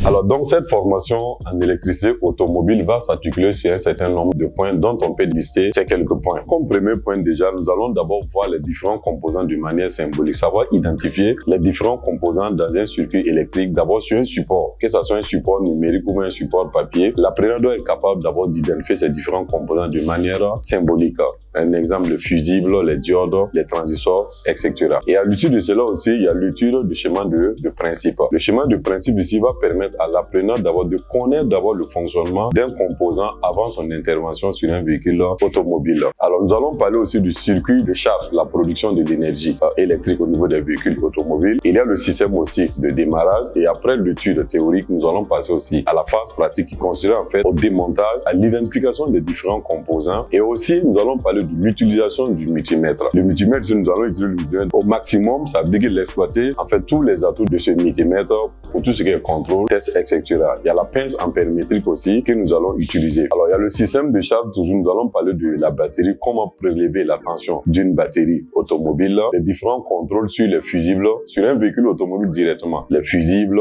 Alors donc cette formation en électricité automobile va s'articuler sur un certain nombre de points dont on peut lister ces quelques points. Comme premier point déjà, nous allons d'abord voir les différents composants d'une manière symbolique, savoir identifier les différents composants dans un circuit électrique, d'abord sur un support, que ce soit un support numérique ou un support papier. L'apprenant doit être capable d'abord d'identifier ces différents composants d'une manière symbolique. Un exemple, le fusible, les diodes, les transistors, etc. Et à l'issue de cela aussi, il y a l'étude du schéma de principe. Le schéma de principe ici va permettre à l'apprenant de connaître d'abord le fonctionnement d'un composant avant son intervention sur un véhicule automobile. Alors nous allons parler aussi du circuit de charge, la production de l'énergie électrique au niveau des véhicules automobiles. Il y a le système aussi de démarrage et après l'étude théorique, nous allons passer aussi à la phase pratique qui consiste en fait au démontage, à l'identification des différents composants et aussi nous allons parler de l'utilisation du multimètre. Le multimètre, si nous allons utiliser le multimètre au maximum, ça veut dire qu'il exploiter en fait tous les atouts de ce multimètre pour tout ce qui est contrôle, test, etc. Il y a la pince ampérimétrique aussi que nous allons utiliser. Alors il y a le système de charge, toujours nous allons parler de la batterie, comment prélever la tension d'une batterie automobile, les différents contrôles sur les fusibles, sur un véhicule automobile directement, les fusibles,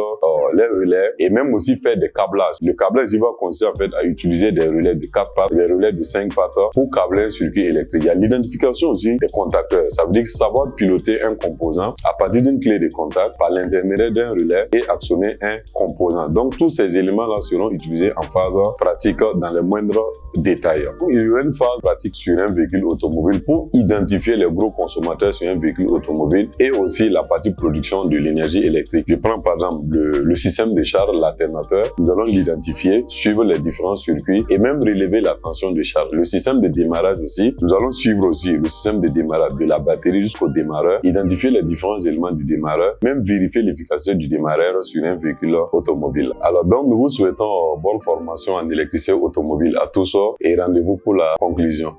les relais et même aussi faire des câblages. Le câblage il va consister en fait à utiliser des relais de 4 pattes, des relais de 5 pattes pour câbler un circuit électrique. Il y a l'identification aussi des contacteurs. Ça veut dire savoir piloter un composant à partir d'une clé de contact par l'intermédiaire d'un relais et actionner un composant. Donc tous ces éléments-là seront utilisés en phase pratique dans les moindres détails. Il y aura une phase pratique sur un véhicule automobile pour identifier les gros consommateurs sur un véhicule automobile et aussi la partie production de l'énergie électrique. Je prends par exemple le système de charge, l'alternateur. Nous allons l'identifier, suivre les différents circuits et même relever la tension de charge. Le système de démarrage aussi, nous allons suivre aussi le système de démarrage de la batterie jusqu'au démarreur, identifier les différents éléments du démarreur, même vérifier l'efficacité du démarreur sur un véhicule automobile. Alors donc nous vous souhaitons bonne formation en électricité automobile à tous et rendez-vous pour la conclusion.